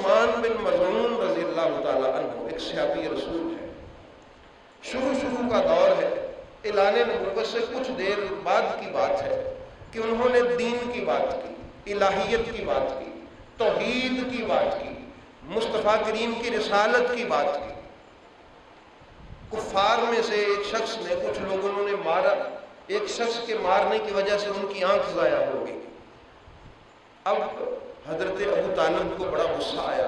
عثمان بن مظعون رضی اللہ تعالیٰ عنہ ایک صحابی رسول ہے، شروع کا دور ہے، اعلان نبوت سے کچھ دیر بعد کی بات ہے کہ انہوں نے دین کی بات کی، الہیت کی بات کی، توحید کی بات کی، مصطفیٰ کریم کی رسالت کی بات کی۔ کفار میں سے ایک شخص نے، کچھ لوگوں نے مارا، ایک شخص کے مارنے کی وجہ سے ان کی آنکھ ضائع ہو گئی۔ اب حضرت ابو طالب کو بڑا غصہ آیا،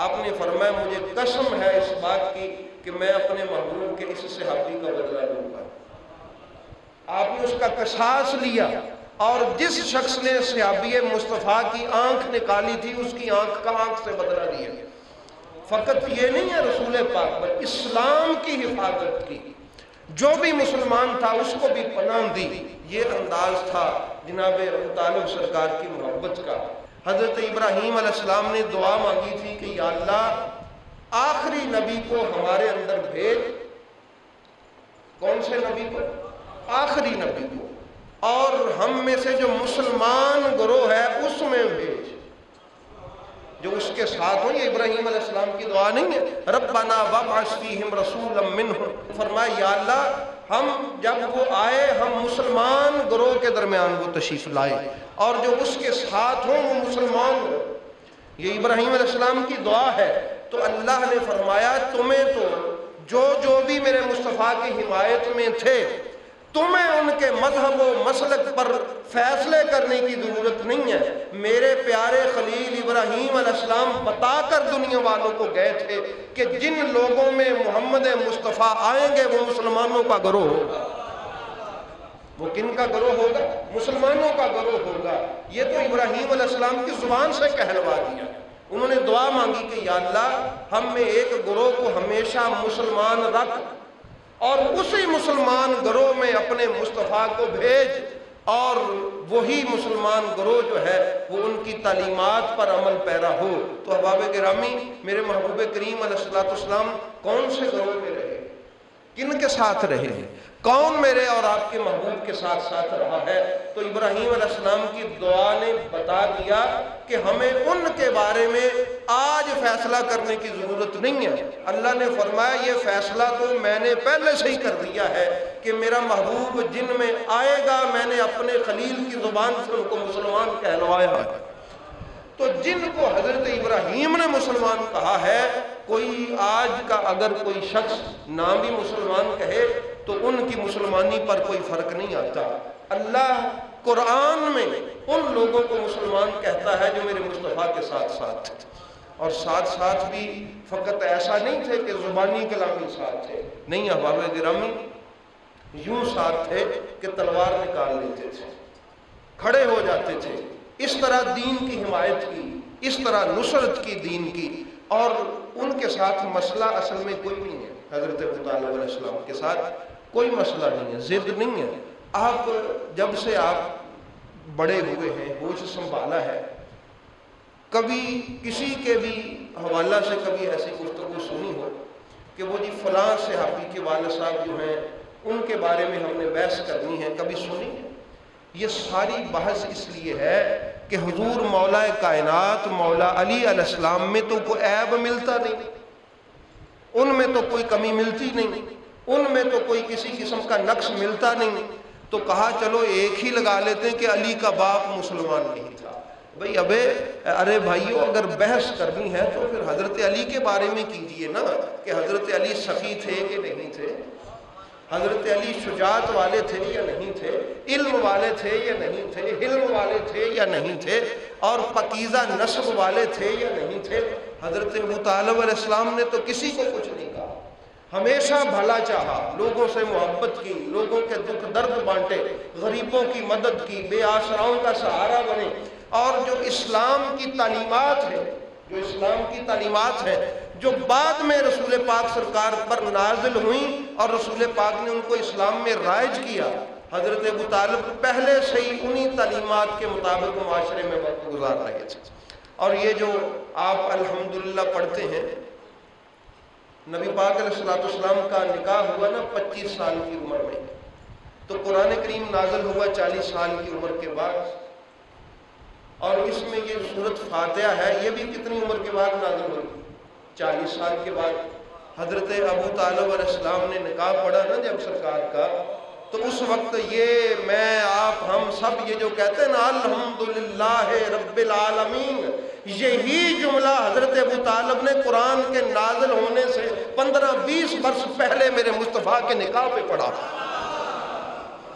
آپ نے فرمایا مجھے قسم ہے اس بات کی کہ میں اپنے محبوب کے اس صحابی کا بدلہ لوں گا۔ آپ نے اس کا قصاص لیا، اور جس شخص نے صحابی مصطفیٰ کی آنکھ نکالی تھی اس کی آنکھ کا آنکھ سے بدلہ لیا۔ فقط یہ نہیں ہے رسول پاک پر اسلام کی حفاظت کی، جو بھی مسلمان تھا اس کو بھی پناہ دی۔ یہ انداز تھا جناب ابو طالب سرکار کی محبت کا۔ حضرت ابراہیم علیہ السلام نے دعا مانگی تھی کہ یا اللہ آخری نبی کو ہمارے اندر بھیج۔ کون سے نبی کو؟ آخری نبی کو، اور ہم میں سے جو مسلمان گروہ ہے اس میں بھیج جو اس کے ساتھ ہوں۔ یہ ابراہیم علیہ السلام کی دعا نہیں ہے؟ ربنا وابعث فیہم رسولا منہم، فرمایا یا اللہ ہم جب وہ آئے ہم مسلمان گروہ کے درمیان وہ تشریف لائے، اور جو اس کے ساتھ ہوں وہ مسلمان ہوں۔ یہ ابراہیم علیہ السلام کی دعا ہے۔ تو اللہ نے فرمایا تمہیں تو جو بھی میرے مصطفیٰ کی حمایت میں تھے، تمہیں ان کے مذہب و مسلک پر فیصلے کرنے کی ضرورت نہیں ہے۔ میرے پیارے خلیل ابراہیم علیہ السلام بتا کر دنیا والوں کو گئے تھے کہ جن لوگوں میں محمد مصطفیٰ آئیں گے وہ مسلمانوں کا گروہ ہوگا۔ وہ کن کا گروہ ہوگا؟ مسلمانوں کا گروہ ہوگا۔ یہ تو ابراہیم علیہ السلام کی زبان سے کہلوا دیا۔ انہوں نے دعا مانگی کہ یا اللہ ہم میں ایک گروہ کو ہمیشہ مسلمان رکھ، اور اسی مسلمان گروہ میں اپنے مصطفیٰ کو بھیج، اور وہی مسلمان گروہ جو ہے وہ ان کی تعلیمات پر عمل پیرا ہو۔ تو احباب گرامی، میرے محبوب کریم علیہ السلام کون سے گروہ میں رہے، کن کے ساتھ رہے ہیں، کون میرے اور آپ کے محبوب کے ساتھ ساتھ رہا ہے؟ تو ابراہیم علیہ السلام کی دعا نے بتا دیا کہ ہمیں ان کے بارے میں آج فیصلہ کرنے کی ضرورت نہیں ہے۔ اللہ نے فرمایا یہ فیصلہ تو میں نے پہلے سے ہی کر دیا ہے کہ میرا محبوب جن میں آئے گا میں نے اپنے خلیل کی زبان سے ان کو مسلمان کہلوایا ہے۔ تو جن کو حضرت ابراہیم نے مسلمان کہا ہے، کوئی آج کا اگر کوئی شخص نہ بھی مسلمان کہے تو ان کی مسلمانی پر کوئی فرق نہیں آتا۔ اللہ قرآن میں ان لوگوں کو مسلمان کہتا ہے جو میرے مصطفیٰ کے ساتھ ساتھ تھے، اور ساتھ ساتھ بھی فقط ایسا نہیں تھے کہ زبانی کلامی ساتھ تھے، نہیں احباب گرامی، یوں ساتھ تھے کہ تلوار نکال لیتے تھے، کھڑے ہو جاتے تھے، اس طرح دین کی حمایت کی، اس طرح نصرت کی دین کی۔ اور ان کے ساتھ مسئلہ اصل میں کوئی نہیں ہے، حضرت ابو طالب علیہ السلام کے ساتھ کوئی مسئلہ نہیں ہے، ضد نہیں ہے۔ آپ جب سے آپ بڑے ہوئے ہیں، ہوش سنبھالا ہے، کبھی کسی کے بھی حوالہ سے کبھی ایسی گفتگو سنی ہو کہ وہ جی فلاں صحابی کے والد صاحب جو ہیں ان کے بارے میں ہم نے بحث کرنی ہے، کبھی سنی ہے؟ یہ ساری بحث اس لیے ہے کہ حضور مولا کائنات مولا علی علیہ السلام میں تو کوئی عیب ملتا نہیں، ان میں تو کوئی کمی ملتی نہیں، ان میں تو کوئی کسی قسم کا نقص ملتا نہیں۔ تو کہا چلو ایک ہی لگا لیتے ہیں کہ علی کا باپ مسلمان نہیں تھا۔ بھئی ارے بھائیو، اگر بحث کرنی ہے تو پھر حضرت علی کے بارے میں کیجئے نا، کہ حضرت علی سخی تھے کہ نہیں تھے، حضرت علی شجاعت والے تھے یا نہیں تھے، علم والے تھے یا نہیں تھے، حلم والے تھے یا نہیں تھے، اور پاکیزہ نسب والے تھے یا نہیں تھے۔ حضرت ابو طالب علیہ السلام نے تو کسی کو کچھ نہیں کہا، ہمیشہ بھلا چاہا، لوگوں سے محبت کی، لوگوں کے دکھ درد بانٹے، غریبوں کی مدد کی، بے آسراؤں کا سہارا بنے۔ اور جو اسلام کی تعلیمات ہیں، جو بعد میں رسول پاک سرکار پر نازل ہوئیں اور رسول پاک نے ان کو اسلام میں رائج کیا، حضرت ابو طالب پہلے سے ہی انہی تعلیمات کے مطابق معاشرے میں وقت گزار رہے تھے۔ اور یہ جو آپ الحمدللہ پڑھتے ہیں، نبی پاک علیہ السلام کا نکاح ہوا نا 25 سال کی عمر میں، تو قرآن کریم نازل ہوا 40 سال کی عمر کے بعد، اور اس میں یہ سورۃ فاتحہ ہے، یہ بھی کتنی عمر کے بعد نازل ہوئی؟ 40 سال کے بعد۔ حضرت ابو طالب علیہ السلام نے نکاح پڑھا نا جب سرکار کا، تو اس وقت یہ میں آپ ہم سب یہ جو کہتے ہیں نا الحمدللہ رب العالمین، یہی جملہ حضرت ابو طالب نے قرآن کے نازل ہونے سے 15-20 برس پہلے میرے مصطفیٰ کے نکاح پہ پڑھا۔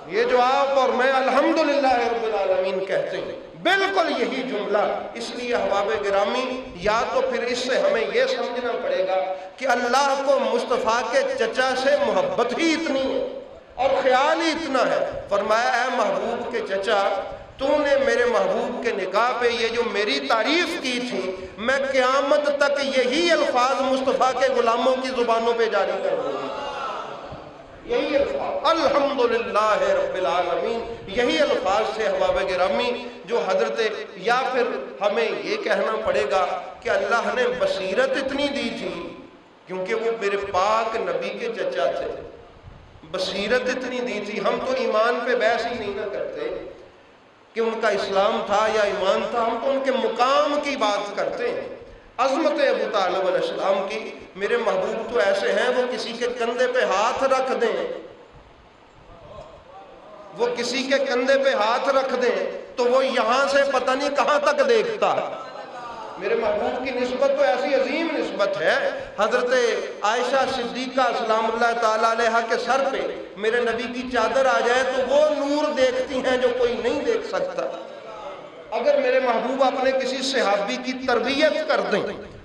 یہ جو آپ اور میں الحمدللہ رب العالمین کہتے ہیں، بالکل یہی جملہ۔ اس لیے احباب گرامی، یا تو پھر اس سے ہمیں یہ سمجھنا پڑے گا کہ اللہ کو مصطفیٰ کے چچا سے محبت ہی اتنی ہے اور خیال ہی اتنا ہے، فرمایا اے محبوب کے چچا، تو نے میرے محبوب کے نکاح پہ یہ جو میری تعریف کی تھی، میں قیامت تک یہی الفاظ مصطفیٰ کے غلاموں کی زبانوں پہ جاری کر دوں گی۔ یہی الفاظ الحمدللہ رب العالمین، یہی الفاظ سے احباب گرامی جو حضرت، یا پھر ہمیں یہ کہنا پڑے گا کہ اللہ نے بصیرت اتنی دی تھی کیونکہ وہ میرے پاک نبی کے چچا تھے، بصیرت اتنی دی تھی۔ ہم تو ایمان پہ بحث ہی نہیں نہ کرتے کہ ان کا اسلام تھا یا ایمان تھا، ہم تو ان کے مقام کی بات کرتے ہیں، عظمت ابو طالب علیہ السلام کی۔ میرے محبوب تو ایسے ہیں وہ کسی کے کندھے پہ ہاتھ رکھ دیں، وہ کسی کے کندھے پہ ہاتھ رکھ دیں تو وہ یہاں سے پتہ نہیں کہاں تک دیکھتا۔ میرے محبوب کی نسبت تو ایسی عظیم نسبت ہے، حضرت عائشہ صدیقہ سلام اللہ تعالیٰ علیہا کے سر پہ میرے نبی کی چادر آ جائے تو وہ نور دیکھتی ہیں جو کوئی نہیں دیکھ سکتا۔ اگر میرے محبوب اپنے کسی صحابی کی تربیت کر دیں،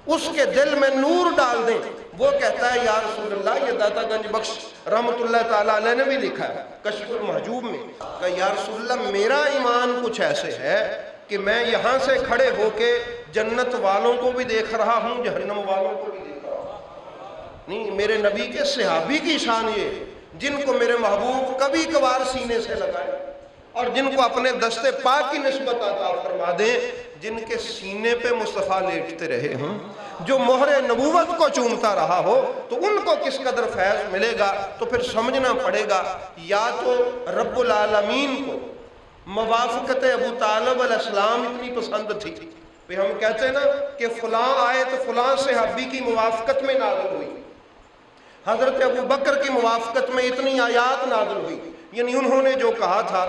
اس کے دل میں نور ڈال دیں، وہ کہتا ہے یا رسول اللہ، یہ داتا گنج بخش رحمت اللہ تعالیٰ علیہ نے بھی لکھا ہے کشف المحجوب میں کہ یا رسول اللہ میرا ایمان کچھ ایسے ہے کہ میں یہاں سے کھڑے ہو کے جنت والوں کو بھی دیکھ رہا ہوں، جہنم والوں کو بھی دیکھ رہا ہوں۔ نہیں، میرے نبی کے صحابی کی شان یہ ہے جن کو میرے محبوب کبھی کبھار سینے سے لگائے اور جن کو اپنے دستے پاک کی نسبت عطا فرما دیں، جن کے سینے پہ مصطفیٰ لیٹتے رہے ہوں، جو مہر نبوت کو چومتا رہا ہو، تو ان کو کس قدر فیض ملے گا۔ تو پھر سمجھنا پڑے گا یا تو رب العالمین کو موافقت ابو طالب علیہ السلام اتنی پسند تھی، پھر ہم کہتے ہیں نا کہ فلاں آئے تو فلاں صحابی کی موافقت میں نازل ہوئی، حضرت ابو بکر کی موافقت میں اتنی آیات نازل ہوئی، یعنی انہوں نے جو کہا تھا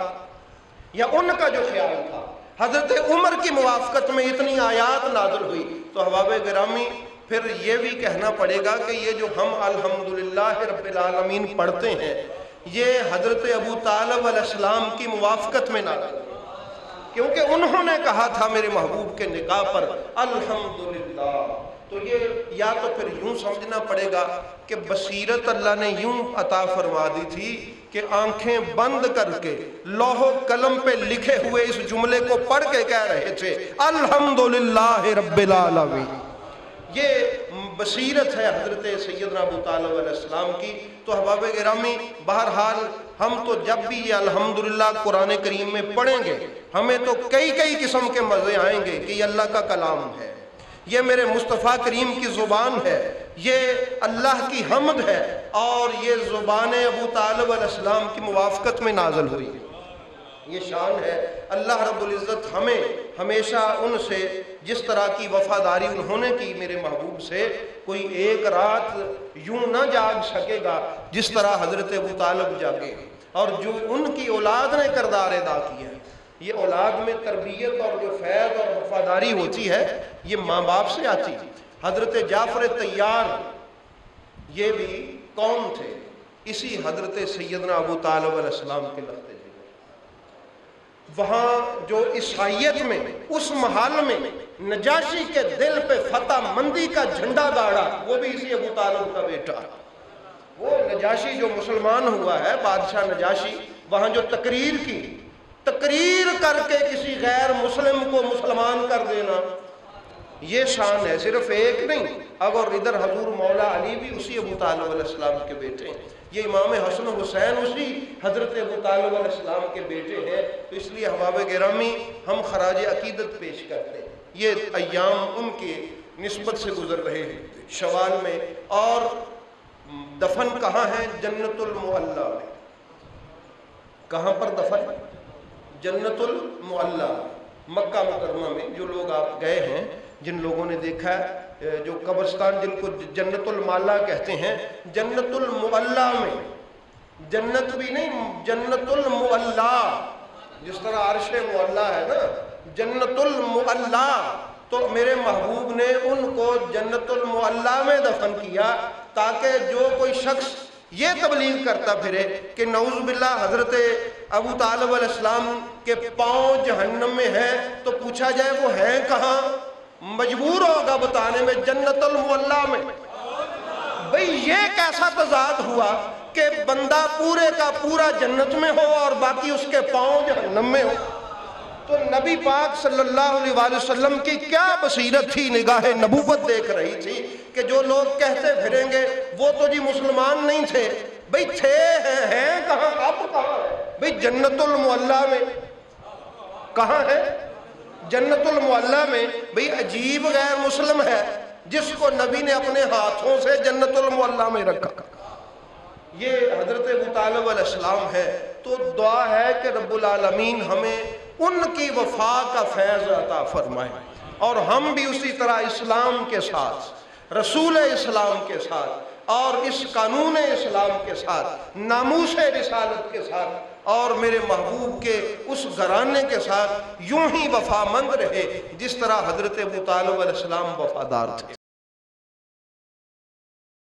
یا ان کا جو خیال تھا، حضرت عمر کی موافقت میں اتنی آیات نازل ہوئی۔ تو احباب گرامی پھر یہ بھی کہنا پڑے گا کہ یہ جو ہم الحمدللہ رب العالمین پڑھتے ہیں، یہ حضرت ابو طالب علیہ السلام کی موافقت میں نازل ہوئی، کیونکہ انہوں نے کہا تھا میرے محبوب کے نکاح پر الحمدللہ۔ تو یہ یا تو پھر یوں سمجھنا پڑے گا کہ بصیرت اللہ نے یوں عطا فرما دی تھی کہ آنکھیں بند کر کے لوح و قلم پہ لکھے ہوئے اس جملے کو پڑھ کے کہہ رہے تھے الحمدللہ رب العالمین۔ یہ بصیرت ہے حضرت سیدنا ابو طالب علیہ السلام کی۔ تو احباب گرامی بہرحال ہم تو جب بھی یہ الحمدللہ قرآن کریم میں پڑھیں گے، ہمیں تو کئی قسم کے مزے آئیں گے کہ یہ اللہ کا کلام ہے، یہ میرے مصطفیٰ کریم کی زبان ہے، یہ اللہ کی حمد ہے، اور یہ زبان ابو طالب علیہ السلام کی موافقت میں نازل ہوئی۔ یہ شان ہے اللہ رب العزت ہمیں ہمیشہ ان سے جس طرح کی وفاداری انہوں نے کی میرے محبوب سے، کوئی ایک رات یوں نہ جاگ سکے گا جس طرح حضرت ابو طالب جاگے، اور جو ان کی اولاد نے کردار ادا کیا ہے۔ یہ اولاد میں تربیت اور جو فیض اور وفاداری ہوتی ہے یہ ماں باپ سے آتی ہے۔ حضرت جعفر طیار یہ بھی کون تھے؟ اسی حضرت سیدنا ابو طالب علیہ السلام کے لختے جگر۔ وہاں جو عیسائیت میں اس محل میں نجاشی کے دل پہ فتح مندی کا جھنڈا گاڑا، وہ بھی اسی ابو طالب کا بیٹا۔ وہ نجاشی جو مسلمان ہوا ہے، بادشاہ نجاشی، وہاں جو تقریر کر کے کسی غیر مسلم کو مسلمان کر دینا، یہ شان ہے، صرف ایک نہیں۔ اگر ادھر حضور مولا علی بھی اسی ابو طالب علیہ السلام کے بیٹے ہیں، یہ امام حسن حسین اسی حضرت ابو طالب علیہ السلام کے بیٹے ہیں۔ تو اس لیے احباب گرامی ہم خراج عقیدت پیش کرتے ہیں، یہ ایام ان کے نسبت سے گزر رہے ہیں شوال میں۔ اور دفن کہاں ہے؟ جنت المعلا میں۔ کہاں پر دفن؟ جنت المعلا۔ مکہ مکرمہ میں جو لوگ آپ گئے ہیں، جن لوگوں نے دیکھا ہے جو قبرستان جن کو جنت المعلا کہتے ہیں، جنت المعلا میں، جنت بھی نہیں، جنت المعلا، جس طرح عرش معلا ہے نا، جنت المعلا، تو میرے محبوب نے ان کو جنت المعلا میں دفن کیا تاکہ جو کوئی شخص یہ تبلیغ کرتا پھرے کہ نعوذ باللہ حضرت ابو طالب علیہ السلام کے پاؤں جہنم میں ہیں، تو پوچھا جائے وہ ہیں کہاں، مجبور ہوگا بتانے میں جنت المعلا میں۔ بھئی یہ کیسا تضاد ہوا کہ بندہ پورے کا پورا جنت میں ہو اور باقی اس کے پاؤں جہنم میں ہو؟ تو نبی پاک صلی اللہ علیہ وآلہ وسلم کی کیا بصیرت تھی، نگاہ نبوت دیکھ رہی تھی کہ جو لوگ کہتے پھریں گے وہ تو جی مسلمان نہیں تھے، بھئی تھے ہیں کہاں، اب کہاں ہے؟ بھئی جنت المعلا میں کہاں ہے؟ جنت المعلا میں۔ بھئی عجیب غیر مسلم ہے جس کو نبی نے اپنے ہاتھوں سے جنت المعلا میں رکھا۔ یہ حضرت ابو طالب علیہ السلام ہے، تو دعا ہے کہ رب العالمین ہمیں ان کی وفا کا فیض عطا فرمائے، اور ہم بھی اسی طرح اسلام کے ساتھ، رسول اسلام کے ساتھ، اور اس قانون اسلام کے ساتھ، ناموس رسالت کے ساتھ، اور میرے محبوب کے اس گھرانے کے ساتھ یوں ہی وفا مند رہے جس طرح حضرت ابو طالب علیہ السلام وفادار تھے۔